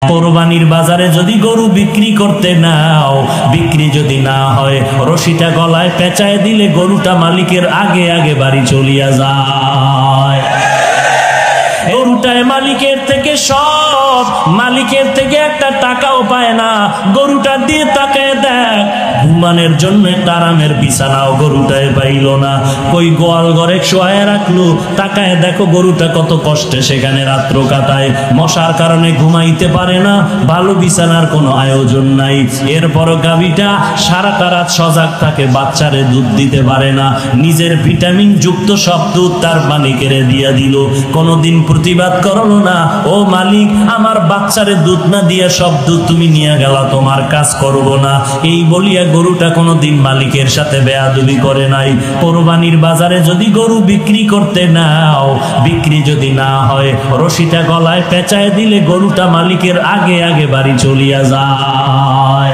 কোরবানির বাজারে যদি গরু বিক্রি করতে নাও, বিক্রি যদি না হয়, রশিটা গলায় পেঁচায় দিলে গরুটা মালিকের আগে আগে বাড়ি চলিয়া যায়। গরুটায় মালিকের থেকে সব, মালিকের থেকে একটা টাকাও পায় না। গরুটা দিয়ে তাকায় দেখ, ঘুমানোর জন্য একটা আরামের বিছানাও গরুটায় পাইল না। কই গোয়াল ঘরে শোয়ায় রাখলো, তাকায় দেখো গরুটা কত কষ্টে সেখানে রাত্র কাটায়। মশার কারণে ঘুমাইতে পারে না, ভালো বিছানার কোনো আয়োজন নাই। এরপরও গাভীটা সারাটা রাত সজাগ থাকে, বাচ্চারে দুধ দিতে পারে না। নিজের ভিটামিন যুক্ত সব দুধ তার মালিকের দিয়া দিল, কোনোদিন প্রতিবাদ করলো না, ও মালিক আমার বাচ্চারে দুধ না দিয়ে সব দুধ তুমি নিয়ে গেলা, তোমার কাজ করব না। এই বলিয়া গরুটা কোনোদিন মালিকের সাথে বেয়াদবি করে নাই। কোরবানির বাজারে যদি গরু বিক্রি করতে নাও, বিক্রি যদি না হয়, রশিটা গলায় পেঁচায় দিলে গরুটা মালিকের আগে আগে বাড়ি চলিয়া যায়।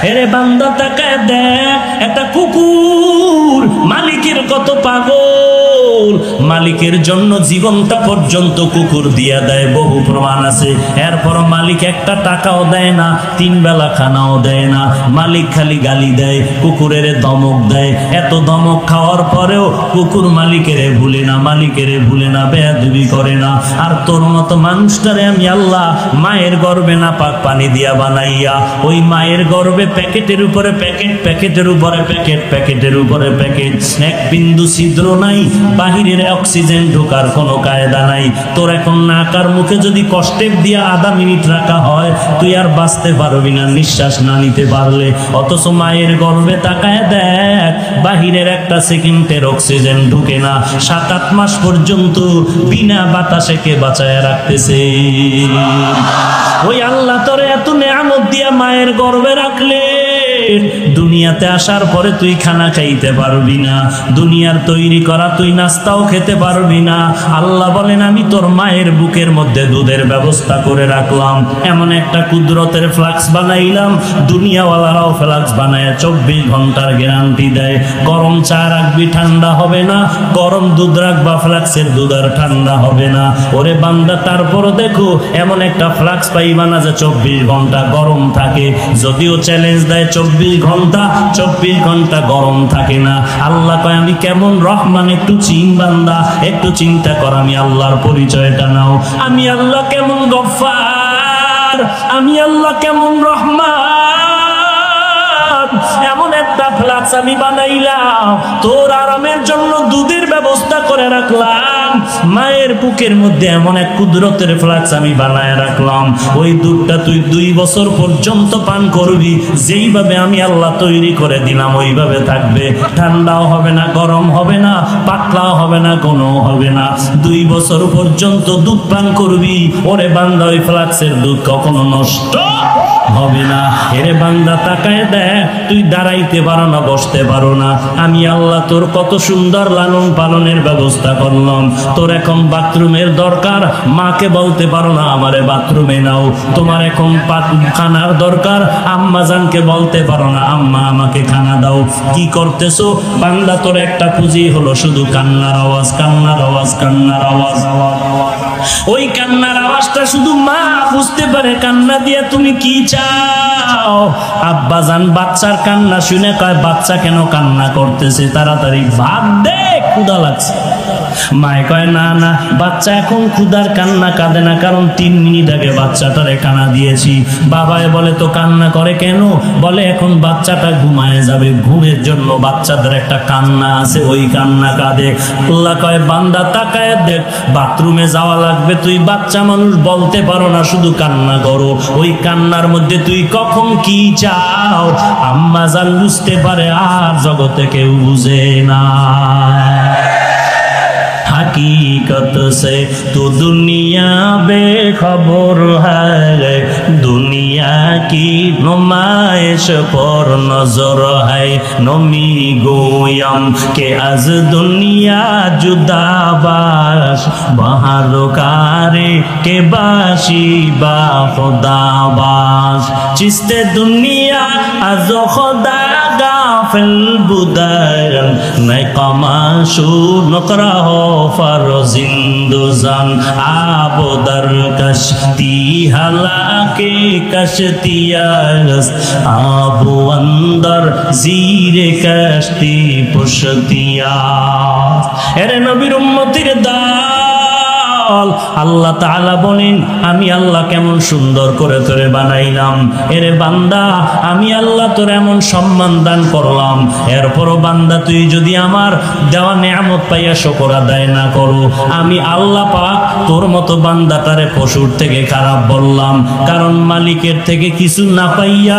এরে বান্দা তাকায় দেখ, একটা কুকুর মালিকের কত পাগল, মালিকের জন্য জীবনটা পর্যন্ত কুকুর দিয়া দেয়, বহু প্রমাণ আছে। এরপর মালিক একটা টাকাও দেয় না, 3 বেলা খানাও দেয় না, মালিক খালি গালি দেয়, কুকুরের ধমক দেয়। এত ধমক খাওয়ার পরেও কুকুর মালিকেরে ভুলে না, মালিকেরে ভুলে না, বেয়াদবি করে না। আর তোর মতো মানুষটারে আমি আল্লাহ মায়ের গর্ভে না পাক পানি দিয়া বানাইয়া, ওই মায়ের গর্ভে প্যাকেটের উপরে প্যাকেট, প্যাকেটের উপরে প্যাকেট, প্যাকেটের উপরে প্যাকেট, এক বিন্দু ছিদ্র নাই, বাহিরের অক্সিজেন ঢোকার কোনো কায়দা নাই। তোর এখন নাকার মুখে যদি কষ্টেপ দিয়া আধা মিনিট রাখা হয়, তুই আর বাঁচতে পারবি না নিঃশ্বাস না নিতে পারলে। অথচ মায়ের গর্ভে তাকায় দেখ, বাহিরের একটা সেকেন্ডের অক্সিজেন ঢুকে না, 7-8 মাস পর্যন্ত বিনা বাতাসে কে বাঁচায় রাখতেছে। ওই আল্লাহ তোরে এত নেয়ামত দিয়া মায়ের গর্ভে রাখলে, দুনিয়াতে আসার পরে তুই খানা খাইতে পারবি না, দুনিয়ার তৈরি করা তুই নাস্তাও খেতে পারবি না। আল্লাহ বলেন আমি তোর মায়ের বুকের মধ্যে দুধের ব্যবস্থা করে রাখলাম, এমন একটা কুদরতের ফ্লাক্স বানাইলাম, দুনিয়াওয়ালারাও ফ্লাক্স বানায় 24 ঘন্টার গ্যারান্টি দেয়। গরম চা রাখবি ঠান্ডা হবে না, গরম দুধ রাখবা ফ্লাক্সের দুধ আর ঠান্ডা হবে না। ওরে বান্দা তারপরও দেখো এমন একটা ফ্লাক্স পাইবা না যে 24 ঘন্টা গরম থাকে। যদিও চ্যালেঞ্জ দেয় 24 ঘন্টা, 24 ঘন্টা গরম থাকে না। আল্লাহ কয় আমি কেমন রহমান, একটু চিন বান্দা, একটু চিন্তা কর, আমি আল্লাহর পরিচয়টা নাও। আমি আল্লাহ কেমন গফফার, আমি আল্লাহ কেমন রহমান। এমন একটা ফ্লাক্স আমি বানাইলাম, তোর আরামের জন্য দুধের ব্যবস্থা করে রাখলাম। মায়ের বুকের মধ্যে এমন এক কুদরতের ফ্লাক্স আমি বানায় রাখলাম, ওই দুধটা তুই 2 বছর পর্যন্ত পান করবি। যেইভাবে আমি আল্লাহ তৈরি করে দিলাম ওইভাবে থাকবে, ঠান্ডাও হবে না, গরম হবে না, পাতলাও হবে না, কোনো হবে না। 2 বছর পর্যন্ত দুধ পান করবি। ওরে বান্দা ওই ফ্লাক্সের দুধ কখনো নষ্ট হবে না। এরে বান্দা তাকায় দেখ, তুই দাঁড়াইতে পারো না, বসতে পারো না, আমি আল্লাহ তোর কত সুন্দর লালন পালনের ব্যবস্থা করলাম। তোর এখন বাথরুমের দরকার, মাকে বলতে পারো না আমারে বাথরুমে নাও। তোমার এখন খানার দরকার, আম্মা জানকে বলতে পারো না আম্মা আমাকে খানা দাও। কি করতেছো বান্দা? তোর একটা পুঁজি হলো শুধু কান্নার আওয়াজ, কান্নার আওয়াজ, কান্নার আওয়াজ। ওই কান্নার আওয়াজটা শুধু মা বুঝতে পারে। কান্না দিয়ে তুমি কি চাও? আব্বা জান বাচ্চার কান্না শুনে কয় বাচ্চা কেন কান্না করতেছে, তাড়াতাড়ি ভাত দে, ক্ষুধা লাগছে। মায়ে কয় না না, বাচ্চা এখন ক্ষুধার কান্না কাঁদে না, কারণ 3 মিনিট আগে বাচ্চাটারে কান্না দিয়েছি। বাবায় বলে তো কান্না করে কেন? বলে এখন বাচ্চাটা ঘুমায় যাবে, ঘুমের জন্য বাচ্চাদের একটা কান্না আছে, ওই কান্না কাঁদে। আল্লাহ কয় বান্দা তাকায় দেখ, বাথরুমে যাওয়া লাগবে, তুই বাচ্চা মানুষ বলতে পারো না, শুধু কান্না করো। ওই কান্নার মধ্যে তুই কখন কি চাও আম্মা জান বুঝতে পারে, আর জগতে কেউ বুঝে না। हकीकत से तो दुनिया बेखबर है, दुनिया की नुमाइश पर नजर है। नमी गोयम के आज दुनिया जुदा बाश, बाहर कारे के बाशी बा खुदा बाश। चिस्ते दुनिया आज खुदा ফিল বুদান নাই কমাশু নকরাহ ফারজিন্দুজান আবদার কশতি হালাকে কশতিয়াস আবু অন্দর জিরে কশতি পুশতিয়া। এরে নবীর উম্মতির দল, আল্লাহ তাআলা বলেন আমি আল্লাহ কেমন সুন্দর করে তোরে বানাইলাম। এরে বান্দা আমি আল্লাহ তোর এমন সম্মান দান করলাম, এরপরও বান্দা তুই যদি আমার দেওয়া নেয়ামত পাইয়া শুকর আদায় না করো, আমি আল্লাহ পাক তোর মতো বান্দাটারে পশুর থেকে খারাপ বললাম। কারণ মালিকের থেকে কিছু না পাইয়া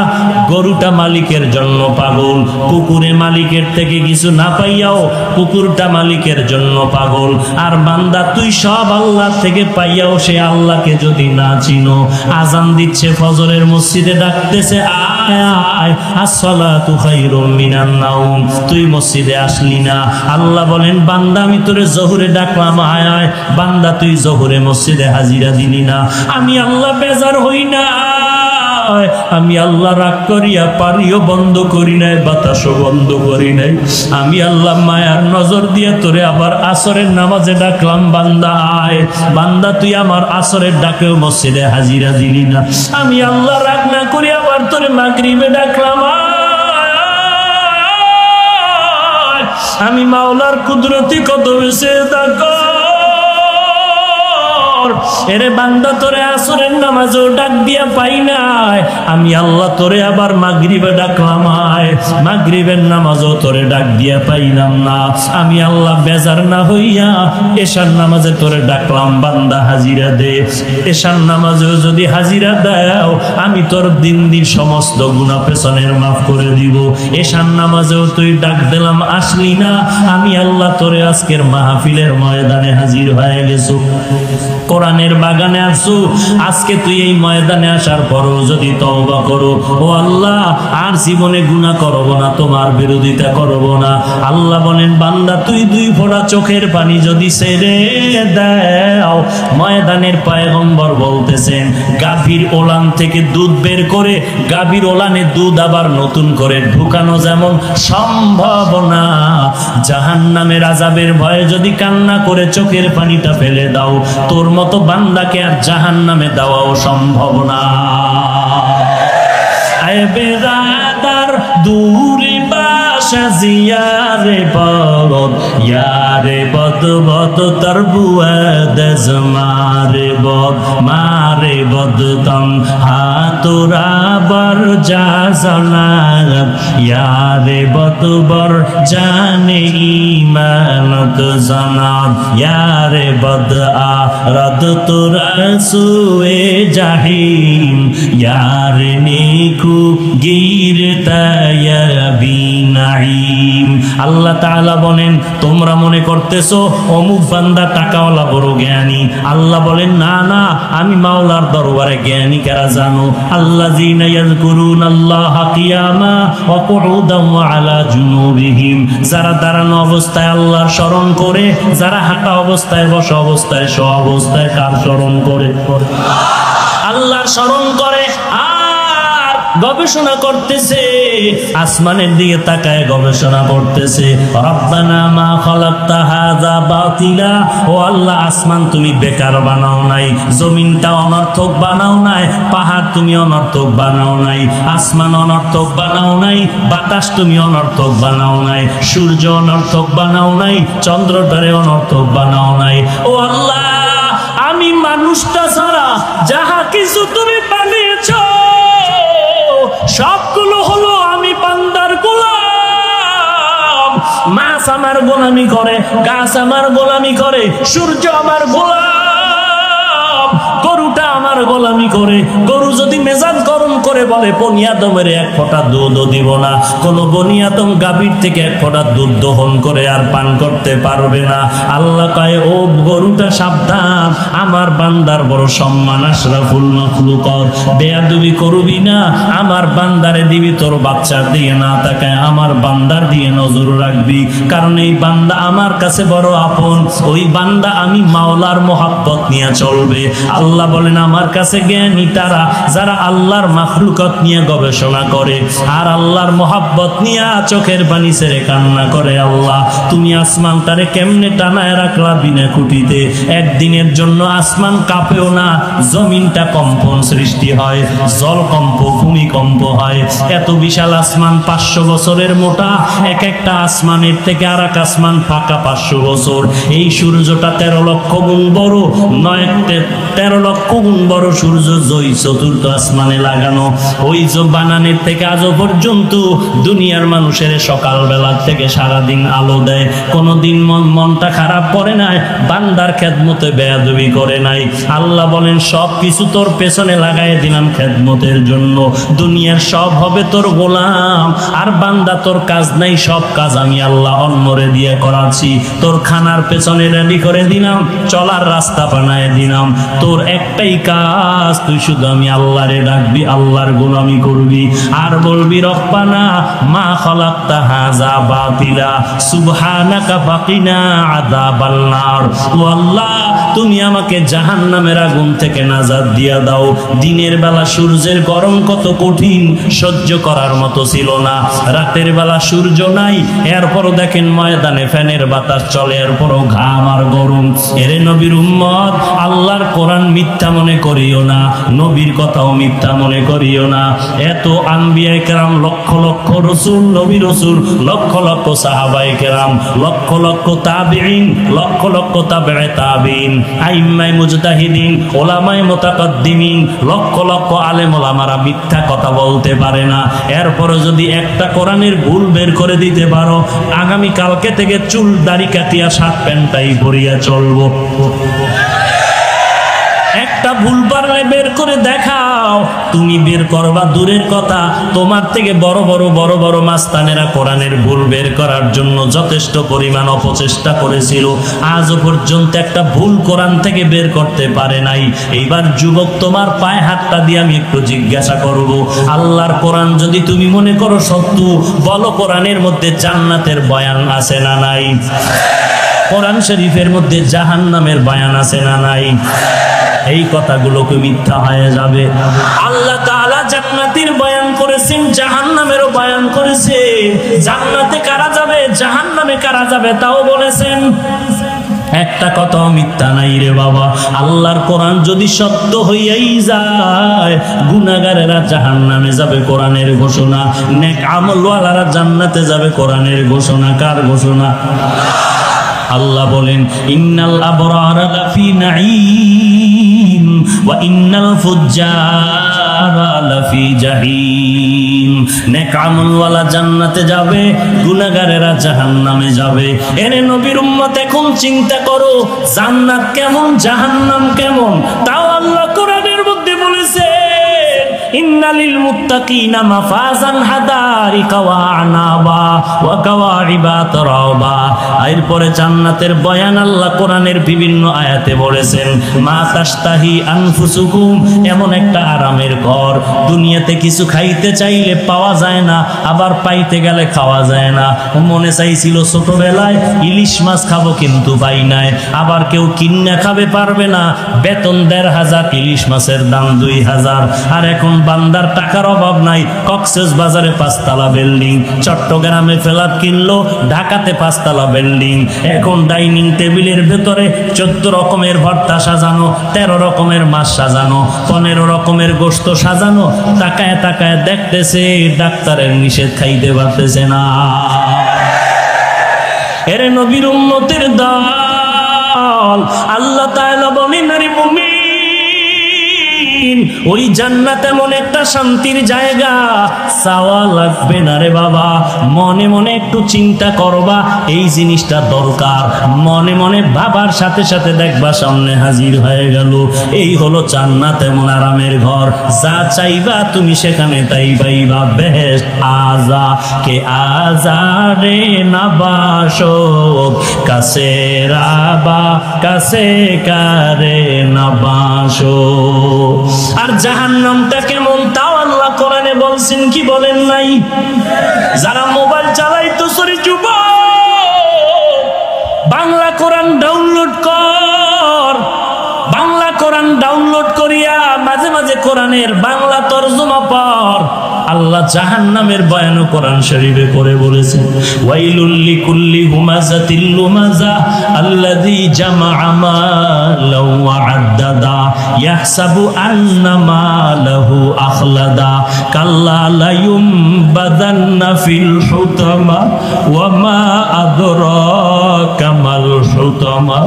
গরুটা মালিকের জন্য পাগল, কুকুরে মালিকের থেকে কিছু না পাইয়াও কুকুরটা মালিকের জন্য পাগল। আর বান্দা তুই সব আল্লাহ থেকে পাইয়াও সে আল্লাহকে যদি না চিনো, আজান দিচ্ছে ফজরের মসজিদে ডাকতেছে আয় আয় আসসালাতু খায়রুম মিনান নাওম, তুই মসজিদে আসলি না। আল্লাহ বলেন বান্দা আমি তোরে জোহরে ডাকলাম আয় আয়, বান্দা তুই জোহরে মসজিদে হাজিরা দিলি না। আমি আল্লাহ বেজার হই না, আমি আল্লাহ রাগ করিয়া পানিও বন্ধ করি নাই, বাতাসও বন্ধ করি নাই। আমি আল্লাহ মায়ার নজর দিয়ে তোরে আবার আসরের নামাজে ডাকলাম বান্দা আয়, বান্দা তুই আমার আসরের ডাকেও মসজিদে হাজিরা দিলি না। আমি আল্লাহ রাগ না করি আবার তোরে মাগরিবে ডাকলাম আয়, আমি মাওলার কুদরতি কদমে সিজদা কর। এরে বান্দা তোরে আসরের নামাজও ডাক দিয়া পাই নাই, আমি আল্লাহ তোরে আবার মাগরিবে ডাকলাম আয়, মাগরিবের নামাজও তোরে ডাক দিয়া পাইলাম না। আমি আল্লাহ বেজার না হইয়া এশার নামাজে তোরে ডাকলাম বান্দা হাজিরা দে। এশার নামাজেও যদি হাজিরা দাও আমি তোর দিন দিন সমস্ত গুনাহ পেছনের মাফ করে দিব। এশার নামাজেও তুই ডাক দিলাম আসলি না, আমি আল্লাহ তোরে আজকের মাহফিলের ময়দানে হাজির হয়ে গেছো, কোরআনের বাগানে আসছো। আজকে তুই এই ময়দানে আসার পরও যদি তওবা করো, ও আল্লাহ আর জীবনে গুনাহ করব না, তোমার বিরোধিতা করব না। আল্লাহ বলেন বান্দা তুই দুই ফোঁটা চোখের পানি যদি ছেড়ে দাও, ময়দানের পয়গম্বর বলতেছেন গাভীর ওলান থেকে দুধ বের করে গাভীর ওলানে দুধ আবার নতুন করে ঢুকানো যেমন সম্ভব না, জাহান্নামের আযাবের ভয়ে যদি কান্না করে চোখের পানিটা ফেলে দাও, তোর মতো বান্দাকে আর জাহান্নামে দেওয়াও সম্ভব না। আয় বেরাদার দূরে বাসা জিয়ারে বদ, ইয়ারে বদ বদ তার বুয়াদ মারে বদ, মারে বদ তম হাতুরা বর যা জানাত, ইয়ারে বদ বর জানে ইমানত জানাত, ইয়ারে বদ আরদ তোরা সুয়ে জাহিম, ইয়ারে নেকু আল্লাহ তাআলা বলেন তোমরা মনে করতেছো অমুক বান্দা টাকাওয়ালা বড় জ্ঞানী। আল্লাহ বলেন না না, আমি মাওলার দরবারে জ্ঞানী কারা জানো? আল্লাযীনা ইয়াযকুরুনাল্লাহা কিয়ামা ওয়া কুউদান ওয়া আলা জুনুবিহিম, যারা দাঁড়ানো অবস্থায় আল্লাহর স্মরণ করে, যারা হাঁটা অবস্থায়, বসা অবস্থায়, শোয়া অবস্থায় কার স্মরণ করে? আল্লাহর স্মরণ করে। গবেষণা করতেছে, আসমানের দিকে তাকায় গবেষণা করতেছে, রব্বানা মা খালাকতা হাযা বাতিলা, ও আল্লাহ আসমান তুমি বেকার বানাও নাই, জমিনটা অনর্থক বানাও নাই, পাহাড় তুমি অনর্থক বানাও নাই, আসমান অনর্থক বানাও নাই, বাতাস তুমি অনর্থক বানাও নাই, সূর্য অনর্থক বানাও নাই, চন্দ্রটারে অনর্থক বানাও নাই। ও আল্লাহ আমি মানুষটা ছাড়া যাহা কিছু তুমি বানিয়েছো সবগুলো হলো আমি বান্দার গোলাম। মাছ আমার গোলামি করে, গাছ আমার গোলামি করে, সূর্য আমার গোলাম, গরুটা আমার গোলামি করে। গরু যদি মেজাজ গরম করে বলে বনি আদমের এক ফোঁটা দুধও দিব না, কোন বনি আদম গাভীর থেকে এক ফোঁটা দুধ দহন করে আর পান করতে পারবে না। আল্লাহ কয় ও গরুটা সাবধান, আমার বান্দার বড় সম্মান, আশরাফুল মাখলুকাত, বেয়াদবি করবি না, আমার বান্দারে দিবি তোর বাচ্চার দিকে না তাকায় আমার বান্দার দিকে নজর রাখবি, কারণ এই বান্দা আমার কাছে বড় আপন, ওই বান্দা আমি মাওলার মোহাব্বত নিয়ে চলবে। আল্লাহ বলেন আমার কাছে জ্ঞানী তারা যারা আল্লাহর মাখলুকাত নিয়ে গবেষণা করে, আর আল্লাহর মোহাব্বত নিয়ে চোখের পানি ছেড়ে কান্না করে, আল্লাহ তুমি আসমানটারে কেমনে টানায় রাখলা বিনা খুঁটিতে, একদিনের জন্য আসমান কাঁপেও না, জমিনটা কম্পন সৃষ্টি হয়, জলকম্প ভূমিকম্প হয়, এত বিশাল আসমান 500 বছরের মোটা, এক একটা আসমানের থেকে আর এক আসমান ফাঁকা 500 বছর, এই সূর্যটা 13 লক্ষ গুণ বড়, 13 লক্ষ গুণ বড় সূর্য জয় চতুর্থ আসমানে লাগানো, ওই যে বানানের থেকে আজও পর্যন্ত দুনিয়ার মানুষের সকালবেলা থেকে সারাদিন আলো দেয়, কোনোদিন মনটা খারাপ করে নাই, বান্দার খেদমতে বেয়াদবি করে নাই। আল্লাহ বলেন সব কিছু তোর পেছনে লাগাই দিলাম খেদমতের জন্য, দুনিয়ার সব হবে তোর গোলাম, আর বান্দা তোর কাজ নাই, সব কাজ আমি আল্লাহ অন্যরে দিয়ে করাচ্ছি, তোর খানার পেছনে রেডি করে দিলাম, চলার রাস্তা বানায় দিলাম, তোর একটাই কাজ, তুই শুধু আমি আল্লাহরে ডাকবি, আল্লাহর গোলামি করবি, আর বলবি রব্বানা মা খালাকতা হাযা বাতিলা সুবহানাকা ফাকিনা আযাবাল নার, ও আল্লাহ তুমি আমাকে জাহান্নামের আগুন থেকে নাজাত দিয়া দাও। দিনের বেলা সূর্যের গরম কত কঠিন, সহ্য করার মতো ছিল না, রাতের বেলা সূর্য নাই, এরপরও দেখেন ময়দানে ফ্যানের বাতাস চলে, এরপরও ঘাম আর গরম। এরে নবীর উম্মত, আল্লাহর কোরআন মিথ্যা মনে করিও না, নবীর কথাও মিথ্যা মনে করিও না। এত আম্বিয়া কেরাম, লক্ষ লক্ষ রসুল, নবী রসুল, লক্ষ লক্ষ সাহাবায়ে কেরাম, লক্ষ লক্ষ তাবিঈন, লক্ষ লক্ষ তাবেয়ে তাবিঈন, আইম্মায়ে মুজতাহিদিন, ওলামায়ে মুতাকাদ্দিমিন, লক্ষ লক্ষ আলেম ওলামারা মিথ্যা কথা বলতে পারে না। এরপরে যদি একটা কোরআনের ভুল বের করে দিতে পারো, আগামী কালকে থেকে চুল দাড়ি কাটিয়া শার্ট প্যান্টটাই পরিয়া চলবো। একটা ভুল পারলে বের করে দেখাও, তুমি বের করবা দূরের কথা, তোমার থেকে বড় বড় মাস্তানেরা কোরআনের ভুল বের করার জন্য যথেষ্ট পরিমাণ অপচেষ্টা করেছিল, আজও পর্যন্ত একটা ভুল কোরআন থেকে বের করতে পারে নাই। এইবার যুবক, তোমার পায়ে হাতটা দিয়ে আমি একটু জিজ্ঞাসা করব, আল্লাহর কোরআন যদি তুমি মনে করো সত্য, বলো কোরআনের মধ্যে জান্নাতের বয়ান আছে না নাই? কোরআন শরীফের মধ্যে জাহান্নামের বয়ান আছে না নাই? এই কথাগুলোকে মিথ্যা হয়ে যাবে। আল্লাহ তাআলা জান্নাতের বয়ান করেছেন, জাহান্নামেরও বয়ান করেছেন, জান্নাতে কারা যাবে জাহান্নামে কারা যাবে তাও বলেছেন। একটা কথাও মিথ্যা নাই রে বাবা। আল্লাহর কোরআন যদি সত্য হইয়াই যায়, গুনাহগারেরা জাহান্নামে যাবে, কোরআনের ঘোষণা, নেক আমলওয়ালারা জান্নাতে যাবে, কোরআনের ঘোষণা। কার ঘোষণা? আল্লাহ বলেন ইন্নাল আবরারা লাফি নাঈম ওয়া ইন্নাল ফুজ্জারা লাফি জাহিম। নেক আমলওয়ালা জান্নাতে যাবে, গুনাহগারেরা জাহান্নামে যাবে। এরে নবীর উম্মত, এখন চিন্তা করো জান্নাত কেমন, জাহান্নাম কেমন। তাও আল্লাহ কোরআনের মধ্যে বলেছে ইন্নালিল মুত্তাকিনা মাফাজান হাদারিকা ওয়া আনাবা ওয়া কাওয়াইবা তারাবা। এরপরে জান্নাতের বয়ান আল্লাহ কোরআনের বিভিন্ন আয়াতে বলেছেন, মা তাশতাহি আনফুসুকুম, এমন একটা আরামের ঘর, দুনিয়াতে কিছু খাইতে চাইলে পাওয়া যায় না, আবার পাইতে গেলে খাওয়া যায় না। মনে চাইছিল ছোটবেলায় ইলিশ মাছ খাবো, কিন্তু পাই নাই, আবার কেউ কিন্না খাবে পারবে না, বেতন 1500, ইলিশ মাছের দাম 2000। আর এখন বান্দার টাকার অভাব নাই, কক্সেস বাজারে 5 তলা বিল্ডিং, চট্টগ্রামে ফ্ল্যাট কিনলো, ঢাকাতে 5 তলা বিল্ডিং। এখন ডাইনিং টেবিলের ভেতরে 14 রকমের ভর্তা সাজানো, 13 রকমের মাছ সাজানো, 15 রকমের গোশত সাজানো, তাকায় তাকায় দেখতেছে, ডাক্তারের নিষেধ খাইতে পারতেছে না। এরে নবীর উম্মতের দল, আল্লাহ তাআলা বলেন, আরে মুমিন, ওই জান্নাত এমন একটা শান্তির জায়গা, চাওয়া লাগবে না রে বাবা। মনে মনে একটু চিন্তা করবা, এই জিনিসটা দরকার, মনে মনে ভাবার সাথে সাথে দেখবা সামনে হাজির হয়ে গেল। এই হলো জান্নাত, এমন আরামের ঘর, যা চাইবা তুমি সেখানে তাই পাইবা। বেহেশত আজা কে আজারে নাবাসো, কাছে রাবা কাছে কারে নাবাসো। আর জাহান্নামটা কেমন তাও আল্লাহ কোরআনে বলছেন, কি বলেন নাই? যারা মোবাইল চালাইতো, সরি যুবক, বাংলা কোরআন ডাউনলোড কর, বাংলা কোরআন ডাউনলোড করিয়া মাঝে মাঝে কোরআনের বাংলা তরজমা পড়। আল্লাহ জাহান্নামের বয়ানও কোরআন শরীফে করে বলেছেন, ওয়াইলুল লিকুল্লি হুমাযাতিল লুমাযা আল্লাযী জামাআ মালাও ওয়া আদ্দাদা ইয়াহসাবু আন্না মালাহু আখলাদা কাল্লা লা ইউমবাদান্না ফিল হুতামা ওয়া মা আদরাকা মাল হুতামা।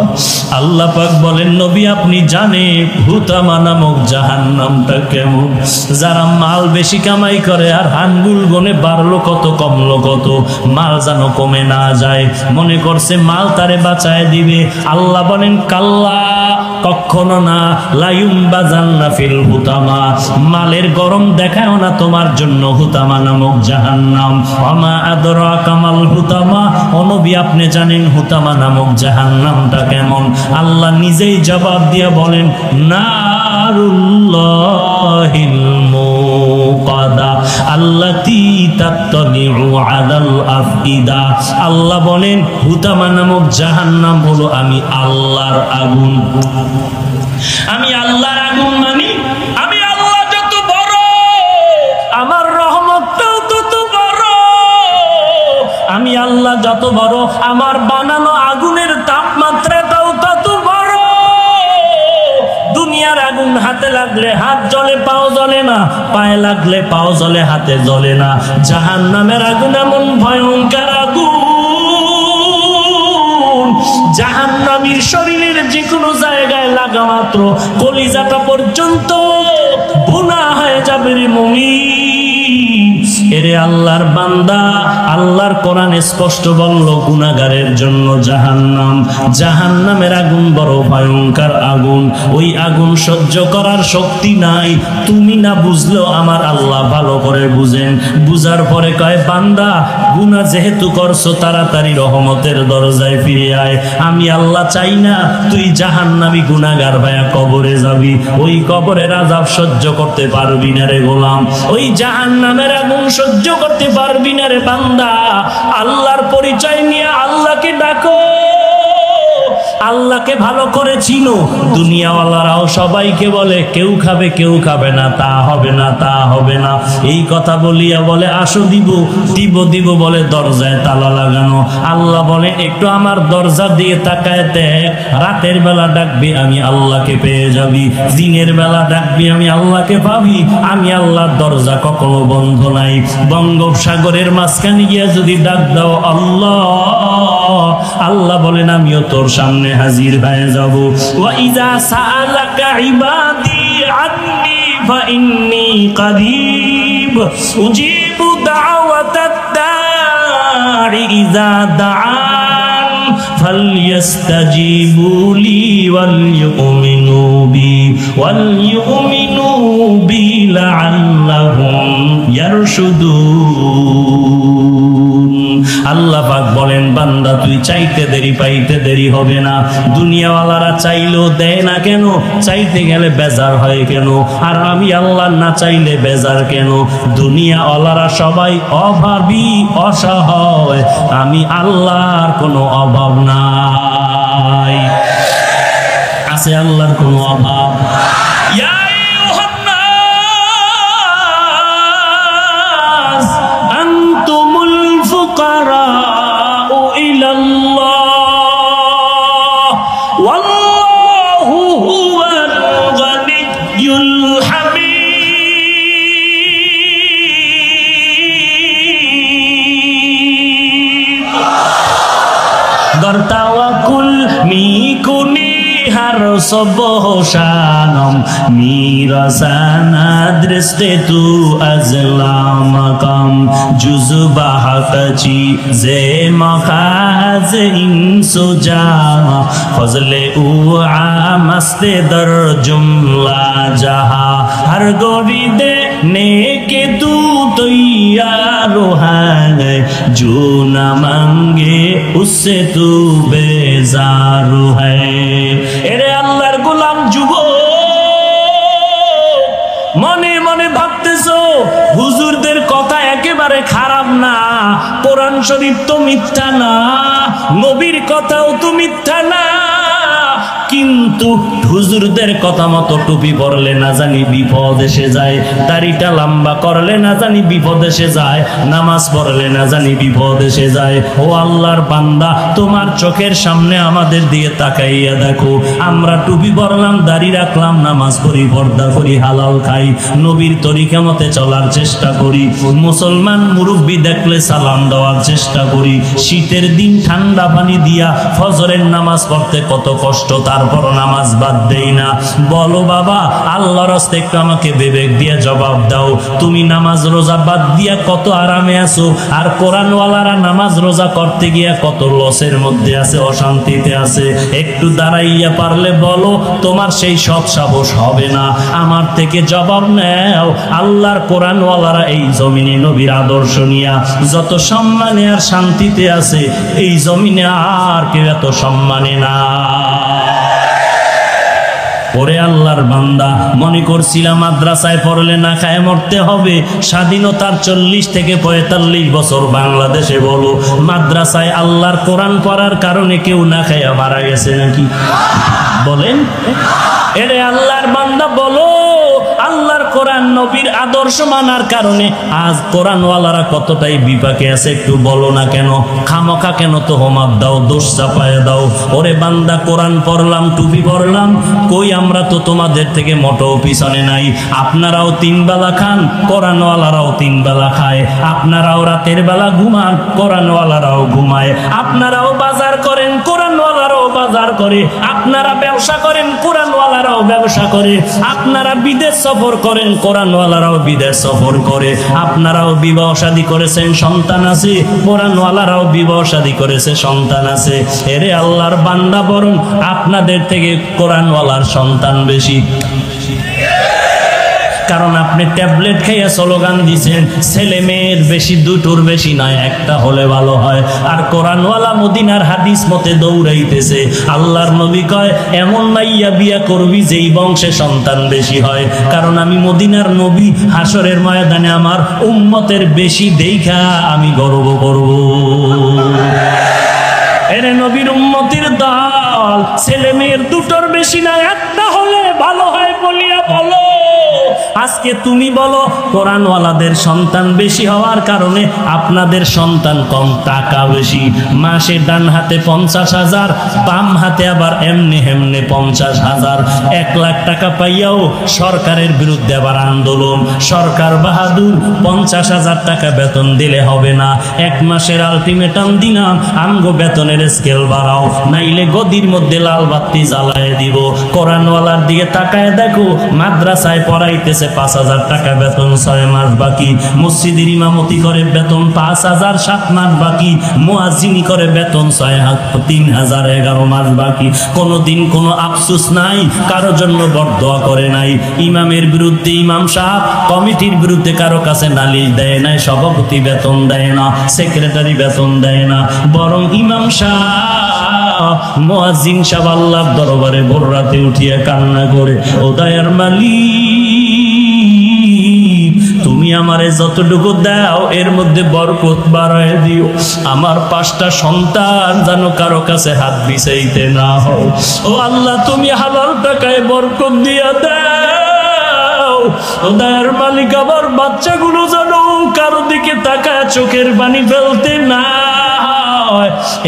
আল্লাহ পাক বলেন, নবী আপনি জানেন হুতামা নামক জাহান্নামটা কেমন? যারা মাল বেশি কামাই করে আর আঙ্গুল গনে বাড়লো কত কমলো কত, মাল যেন কমে না যায়, মনে করছে মাল তারে বাঁচায় দিবে। আল্লাহ বলেন কাল্লা, কখনো না, লায়ুম বাজান্না ফিল হুতামা, মালের গরম দেখাও না তোমার জন্য হুতামা নামক জাহান্নাম। ওয়ামা আদরাকা মাল হুতামা, ও নবী আপনি জানেন হুতামা নামক জাহান্নামটা কেমন? আল্লাহ নিজেই জবাব দিয়ে বলেন, নারুল্লাহিল মুকাদা আল্লাতী তাত্তালিউ আলাল আফইদা। আল্লাহ বলেন হুতামা নামক জাহান্নাম হলো আমি আল্লাহর আগুন। আমি আল্লাহর আগুন মানে আমি আল্লাহ যত বড়, আমার রহমতটাও তত বড়। আমি আল্লাহ যত বড়, আমার বানানো আগুনের তাপমাত্রাটাও তত বড়। দুনিয়ার আগুন হাতে লাগলে হাত জ্বলে, পাও জ্বলে না, পায়ে লাগলে পাও জ্বলে, হাতে জ্বলে না। জাহান্নামের আগুন এমন ভয়ঙ্কর আগুন, জাহান্নামীর শরীরের যে কোনো জায়গায় লাগা মাত্র কলিজাটা পর্যন্ত ভুনা হয়ে যাবে রে মুমিন। এরে আল্লাহর বান্দা, আল্লাহর কোরআন স্পষ্ট বলল গুনাহগারের জন্য জাহান্নাম। জাহান্নামের আগুন বড় ভয়ঙ্কর আগুন, ওই আগুন সহ্য করার শক্তি নাই। তুমি না বুঝলেও আমার আল্লাহ ভালো করে বুঝেন। বুঝার পরে কয়, বান্দা গুনাহ যেহেতু করছো তাড়াতাড়ি রহমতের দরজায় ফিরে আয়। আমি আল্লাহ চাই না তুই জাহান্নামী গুনাহগার ভাইয়া কবরে যাবি। ওই কবরের আযাব সহ্য করতে পারবি না রে গোলাম, ওই জাহান্নামের আগুন সহ্য করতে পারবি না রে বান্দা। আল্লাহর পরিচয় নিয়ে আল্লাহকে ডাকো, আল্লাহকে ভালো করে চিনো। দুনিয়াওয়ালারাও সবাইকে বলে কেউ খাবে কেউ খাবে না, তা হবে না তা হবে না, এই কথা বলিয়া বলে আসো দিব দিব দিব বলে দরজায় তালা লাগানো। আল্লাহ বলে একটু আমার দরজা দিয়ে তাকায় দেখ, রাতের বেলা ডাকবি আমি আল্লাহকে পেয়ে যাবি, দিনের বেলা ডাকবি আমি আল্লাহকে পাবি। আমি আল্লাহর দরজা কখনো বন্ধ নাই। বঙ্গোপসাগরের মাঝখানে গিয়া যদি ডাক দাও আল্লাহ, আল্লাহ বলেন আমিও তোর সামনে হাজির হয়ে যাব। ওয়া ইযা সাআলাকা ইবাদি আন্নী ফাইন্নী করিব উজিবু দাওয়াতাদ দাঈ ইযা দাআন ফালইস্তাজিবু লি ওয়ালইউমিনু বি লাআল্লাহুম ইয়ারশুদুন। আল্লাহ পাক বলেন বান্দা তুই চাইতে দেরি পাইতে দেরি হবে না। দুনিয়াওয়ালারা চাইলেও দেয় না কেন? চাইতে গেলে বেজার হয় কেন? আর আমি আল্লাহ না চাইলে বেজার কেন? দুনিয়াওয়ালারা সবাই অভাবী অসহায়, আমি আল্লাহর কোনো অভাব নাই। আছে আল্লাহর কোনো অভাব? Sobohshanam mirasana driste tu azlamakam juzbahatachi ze makhaz insujama fazle uamaste dar jumla jaha har goride neke tu तैयार है जो न मांगे उससे तू बेजार है। এরে আল্লাহর গোলাম যুবক, মনে মনে ভাবতেছো হুজুরদের কথা একেবারে খারাপ না, কোরআন শরীফ তো মিথ্যা না, নবীর কথাও তো মিথ্যা না, কিন্তু হুজুরদের কথা মতো টুপি পরলে না জানি বিপদ এসে যায়, দাড়িটা লম্বা করলে না জানি বিপদ এসে যায়, নামাজ পড়লে না জানি বিপদ এসে যায়। ও আল্লাহর বান্দা, তোমার চোখের সামনে আমাদের দিকে তাকাইয়া দেখো, আমরা টুপি পরলাম, দাড়ি রাখলাম, নামাজ পড়ি, পর্দা করি, হালাল খাই, নবীর তরিকা মতে চলার চেষ্টা করি, মুসলমান মুরব্বী দেখলে সালাম দেওয়ার চেষ্টা করি, শীতের দিন ঠান্ডা পানি দিয়া ফজরের নামাজ পড়তে কত কষ্ট, তারপর নামাজ বাদ দেই না। বলো বাবা, আল্লাহর রাস্তায় একটু আমাকে বিবেক দিয়ে জবাব দাও, তুমি নামাজ রোজা বাদ দিয়া কত আরামে আছো, আর কোরআনওয়ালারা নামাজ রোজা করতে গিয়া কত লসের মধ্যে আছে, অশান্তিতে আছে। একটু দাঁড়াইয়া পারলে বলো, তোমার সেই সৎ সাহস হবে না? আমার থেকে জবাব নাও। আল্লাহর কোরআনওয়ালারা এই জমিনে নবীর আদর্শ নিয়া যত সম্মানে আর শান্তিতে আছে, এই জমিনে আর কেউ এত সম্মানে না। ওরে আল্লাহর বান্দা, মনে করছিলাম মাদ্রাসায় পড়লে না খায় মরতে হবে। স্বাধীনতার 40 থেকে 45 বছর বাংলাদেশে বলো, মাদ্রাসায় আল্লাহর কোরআন পড়ার কারণে কেউ না খায় মারা গেছে নাকি? বলেন। এরে আল্লাহর বান্দা বলো, আল্লাহর কোরআন নবীর আদর্শ মানার কারণে আজ কোরআনওয়ালারা কতটাই বিপাকে আছে, একটু বলো না কেন? খামোখা কেন তো হোমাত দাও, দোষ চাপায় দাও। ওরে বান্দা, কোরআন পড়লাম, টুপি পড়লাম, কই আমরা তো তোমাদের থেকে মোটেও পিছনে নাই। আপনারাও 3 বেলা খান, কোরআনওয়ালারাও 3 বেলা খায়। আপনারাও রাতের বেলা ঘুমান, কোরআনওয়ালারাও ঘুমায়। আপনারাও বাজার করেন, কোরআনওয়ালারাও বাজার করে। আপনারা ব্যবসা করেন, কোরআনওয়ালারাও ব্যবসা করে। আপনারা বিদেশ সফর করেন, কোরআনওয়ালারাও বিদেশ সফর করে। আপনারাও বিবাহ শাদী করেছেন, সন্তান আছে, কোরআনওয়ালারাও বিবাহ শাদী করেছে, সন্তান আছে। এরে আল্লাহর বান্দা, বরং আপনাদের থেকে কোরআনওয়ালার সন্তান বেশি। কারণ আপনি ট্যাবলেট খাইয়া স্লোগান দিছেন, ছেলে মেয়ের বেশি, দুটোর বেশি নয়, একটা হলে ভালো হয়। আর কোরআনওয়ালা মদিনার হাদিস মতে দৌড়াইতেছে। আল্লাহর নবী কয়, এমন মাইয়া বিয়া করবি যেই বংশে সন্তান বেশি হয়। কারণ আমি মদিনার নবী, হাসরের ময়দানে আমার উম্মতের বেশি দেখা আমি গর্ব করব। এরে নবীর উম্মতের দল, ছেলে মেয়ের দুটোর বেশি না, একটা হলে ভালো হয় বলিয়া বলো। আজকে তুমি বলো, কোরআনওয়ালাদের সন্তান বেশি হওয়ার কারণে আপনাদের সন্তান কম, টাকা বেশি। মাসে ডান হাতে 50,000, বাম হাতে আবার এমনি হেমনে 50,000। 1 লাখ টাকা পাইয়াও সরকারের বিরুদ্ধে আবার আন্দোলন। সরকার বাহাদুর, 50,000 টাকা বেতন দিলে হবে না। 1 মাসের আলটিমেটাম দিলাম, আমগো বেতনের স্কেল বাড়াও, নাইলে গদির মধ্যে লাল বাতি জ্বালায় দিব। কোরআনওয়ালার দিকে তাকায় দেখো, মাদ্রাসায় পড়াইতেছে 5,000 টাকা বেতন, 6 মাস বাকি। মসজিদের ইমামতি করে বেতন 5,000, 7 মাস বাকি। মুয়াজ্জিনি করে বেতন 3,000, 11 মাস বাকি। কোনোদিন কোনো আফসোস নাই, কারো জন্য বরদোয়া করে নাই। ইমামের বিরুদ্ধে ইমাম সাহেব, কমিটির বিরুদ্ধে কারো কাছে নালিশ দেয় নাই, সভাপতি বেতন দেয় না, সেক্রেটারি বেতন দেয় না, বরং ইমাম সাহেব, মুয়াজ্জিন সাহেব আল্লাহর দরবারে ভোর রাতে উঠিয়া কান্না করে, ও দয়ার মালিক, তুমি আমারে যতটুকু দাও এর মধ্যে বরকত বাড়ায় দিও। আমার 5টা সন্তান যেন কারো কাছে হাত বিছাইতে না হয়। ও আল্লাহ, তুমি হালাল টাকায় বরকত দিয়া দাও। ও দয়ার মালিক, আমার বাচ্চাগুলো যেন কারো দিকে তাকায় চোখের পানি ফেলতে না।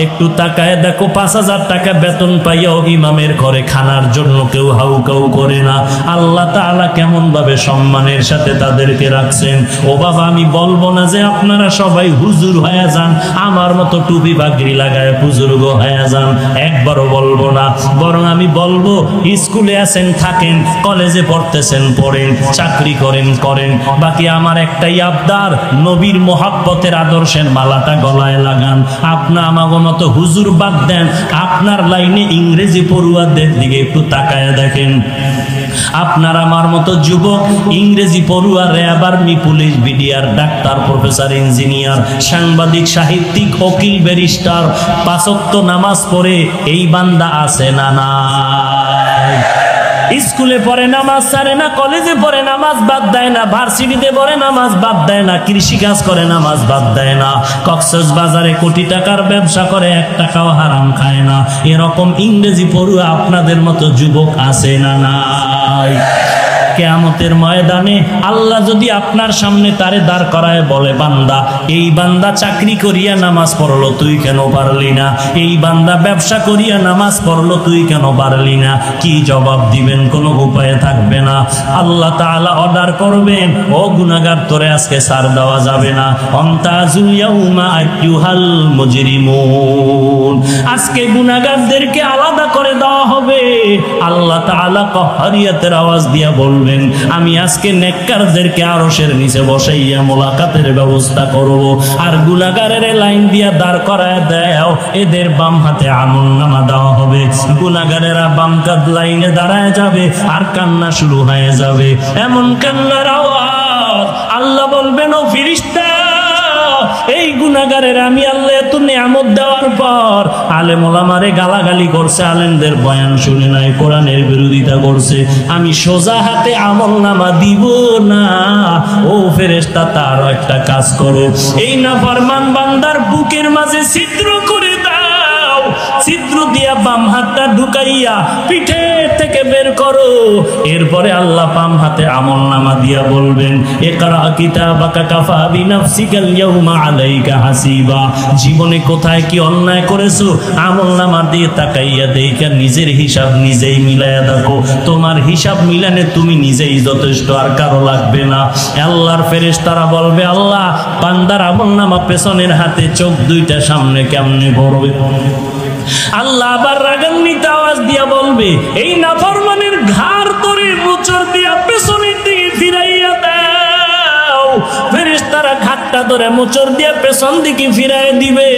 একটু তাকায় দেখো, 5,000 টাকা বেতন পাইয়াও ইমামের ঘরে খানার জন্য কেউ হাউকাউ করে না। আল্লাহ তাআলা কেমন ভাবে সম্মানের সাথে তাদেরকে রাখছেন। ও বাবা, আমি বলবো না যে আপনারা সবাই হুজুর হয়ে যান, আমার মতো টুপি বাগড়ি লাগায় বুজুর্গ হয়ে যান, একবারও বলবো না। বরং আমি বলবো, স্কুলে আছেন থাকেন, কলেজে পড়তেছেন পড়েন, চাকরি করেন করেন, বাকি আমার একটাই আবদার, নবীর মোহাব্বতের আদর্শের মালাটা গলায় লাগান। আপনার আমাগো মতো হুজুর বাদ দেন, আপনার লাইনে ইংরেজি পড়ুয়াদের দিকে একটু তাকায় দেখেন। আপনার আমার মতো যুবক, ইংরেজি পড়ুয়া, RAB, army, police, BDR, doctor, professor, engineer, সাংবাদিক, সাহিত্যিক, উকিল, ব্যারিস্টার, 5 ওয়াক্ত নামাজ পড়ে এই বান্দা আছে না নাই? স্কুলে পড়ে নামাজ ছাড়ে না, কলেজে পড়ে নামাজ বাদ দেয় না, ভার্সিটিতে পড়ে নামাজ বাদ দেয় না, কৃষি কাজ করে নামাজ বাদ দেয় না, কক্সবাজারে কোটি টাকার ব্যবসা করে 1 টাকাও হারাম খায় না। এরকম ইংরেজি পড়ুয়া আপনাদের মতো যুবক আছে না নাই? কিয়ামতের ময়দানে আল্লাহ যদি আপনার সামনে তারে দাঁড় করায় বলে, বান্দা, এই বান্দা চাকরি করিয়া নামাজ পড়লো, তুই কেন পারলি না? এই বান্দা ব্যবসা করিয়া নামাজ পড়লো, তুই কেন পারলি না? কি জবাব দিবেন? কোনো উপায় থাকবে না। আল্লাহ তাআলা অর্ডার করবেন, ও গুনাহগার, তোরে আজকে ছাড় দেওয়া যাবে না। অন্তাজুল ইয়াউমা আইয়ুহাল মুজরিমুন, আজকে গুনাহগারদেরকে আলাদা করে দেওয়া হবে। আল্লাহ তাআলা কহরিয়াতের আওয়াজ দিয়া বলবেন, আমি আজকে নেককারদেরকে আরশের নিচে বসাইয়া মোলাকাতের ব্যবস্থা করব, আর গুনাহগারের লাইন দিয়া দাঁড় করায় দাও, এদের বাম হাতে আমলনামা দেওয়া হবে। গুনাহগারেরা বাম কাঁধ লাইনে দাঁড়ায় যাবে, আর কান্না শুরু হয়ে যাবে। এমন কান্নার আওয়াজ, আল্লাহ বলবেন, ও ফেরেশতা, এই গুনাহগারের আমি আল্লাহ এত নিয়ামত দেওয়ার পর আলেম ওলামারে গালাগালি করছে, আলেমদের বয়ান শুনে নাই, কোরআনের বিরোধিতা করছে, আমি সোজা হাতে আমলনামা দিব না। ও ফেরেশতা, তার একটা কাজ করো, এই নাফরমান বান্দার বুকের মাঝে ছিদ্র করে দাও, ছিদ্র দিয়া বাম হাতটা ঢুকাইয়া পিঠে থেকে বের করো। এরপরে আল্লাহ বাম হাতে আমলনামা দিয়া বলবেন, ইকরা কিতাবাকা কাফা বিনাফসিকাল ইয়াউমা আলাইকা হাসিবা, জীবনে কোথায় কি অন্যায় করেছো আমলনামা দিয়ে তাকাইয়া দেইখা নিজের হিসাব নিজেই মিলাইয়া দেখো। তোমার হিসাব মিলানে তুমি নিজেই যথেষ্ট, আর কারো লাগবে না। আল্লাহর ফেরেশতারা বলবে, আল্লাহ, বান্দার আমলনামা পেছনের হাতে, চোখ দুইটা সামনে কেমনে পড়বে? আল্লাহ আবার রাগান্বিত আওয়াজ দিয়া বলবে, এই নাফরমানের ঘাড় ধরে মোচড় দিয়া পেছনের দিকে ফিরাইয়া দাও। ফেরেশতারা ঘাটটা ধরে মোচড় দিয়া পেছন দিকে ফিরাই দিবে।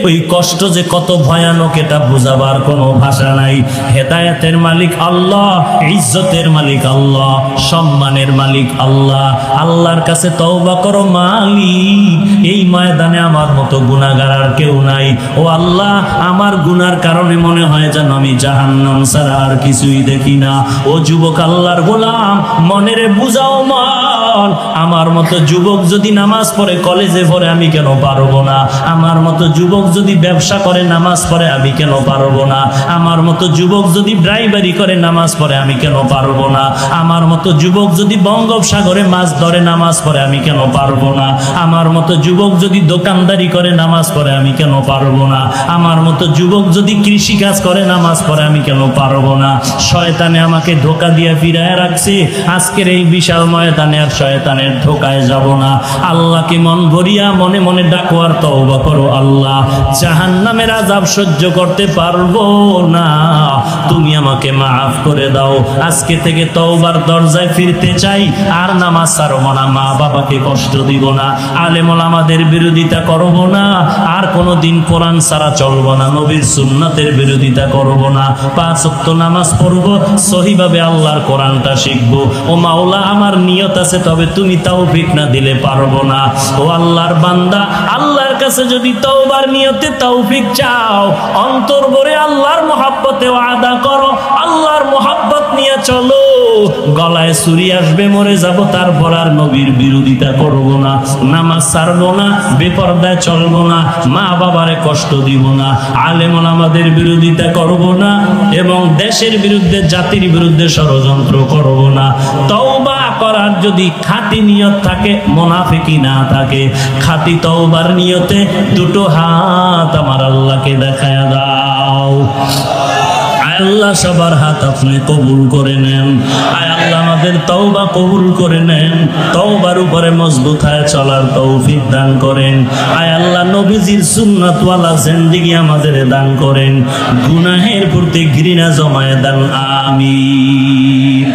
ওই কষ্ট যে কত ভয়ানক এটা বোঝাবার কোনো ভাষা নাই। হেদায়েতের মালিক আল্লাহ, ইজ্জতের মালিক আল্লাহ, সম্মানের মালিক আল্লাহ। আল্লাহর কাছে তওবা করো, মালিক, এই ময়দানে আমার মতো গুনাহগার আর কেউ নাই। ও আল্লাহ, আমার গুনার কারণে মনে হয় যেন আমি জাহান্নাম ছাড়া আর কিছুই দেখি না। ও যুবক, আল্লাহর গোলাম, মনেরে বুঝাও মন, আমার মতো যুবক যদি নামাজ পড়ে, কলেজে পড়ে, আমি কেন পারবো না? আমার মতো যুবক যদি ব্যবসা করে, নামাজ পড়ে, আমি কেন পারবো না? আমার মতো যুবক যদি ড্রাইভারি করে, নামাজ পড়ে, আমি কেন পারবো না? আমার মতো যুবক যদি বঙ্গোপসাগরে মাছ ধরে, নামাজ পড়ে, আমি কেন পারবো না? আমার মতো যুবক যদি দোকানদারি করে, নামাজ পড়ে, আমি কেন পারবো না? আমার মতো যুবক যদি কৃষি কাজ করে, নামাজ পড়ে, আমি কেন পারবো না? শয়তানে আমাকে ধোঁকা দিয়ে ফিরায় রাখছে। আজকের এই বিশাল ময়দানে আর শয়তানের ধোঁকায় যাব না। আল্লাহকে মন ভরিয়া মনে মনে ডাকো আর তওবা করো, আল্লাহ, জাহান্নামের আযাব সহ্য করতে পারবো না, তুমি আমাকে মাফ করে দাও। আজকে থেকে তওবার দরজায় ফিরতে চাই, আর নামাজ ছাড়বো না, মা বাবাকে কষ্ট দিব না, আলেম ওলামাদের বিরোধিতা করব না, আর কোনোদিন কোরআন ছাড়া চলবো না, নবীর সুন্নাতের বিরোধিতা করব না, 5 ওয়াক্ত নামাজ পড়বো, সহিভাবে আল্লাহর কোরআনটা শিখবো। ও মাওলা, আমার নিয়ত আছে, তবে তুমি তৌফিক না দিলে পারবো না। ও আল্লাহর বান্দা, আল্লাহর কাছে যদি তওবার নিয়তে তৌফিক চাও, অন্তর ভরে আল্লাহর মহব্বতে ওয়াদা করো, আল্লাহর মহব্বত নিয়ে চলো। গলায় ছুরি আসবে, মরে যাব, তারপর আর নবীর বিরোধিতা করব না, নামাজ ছাড়বো না, বেপরদায় চলবো না, মা বাবারে কষ্ট দিব না, আলেম ওলামাদের বিরোধিতা করব না, এবং দেশের বিরুদ্ধে, জাতির বিরুদ্ধে ষড়যন্ত্র করব না। তওবা করার যদি খাঁটি নিয়ত থাকে, মুনাফিকি না থাকে, খাঁটি তওবার নিয়তে দুটো হাত আমার আল্লাহকে দেখায়া দাও। আল্লাহ সবার হাত আপনি কবুল করে নেন। আয় আল্লাহ আমাদের তওবা কবুল করে নেন, তওবার উপরে মজবুত হয়ে চলার তৌফিক দান করেন। আয় আল্লাহ নবীজির সুন্নাতওয়ালা জিন্দেগি আমাদের দান করেন, গুনাহের প্রতি ঘৃণা জমায়ে দেন, আমিন।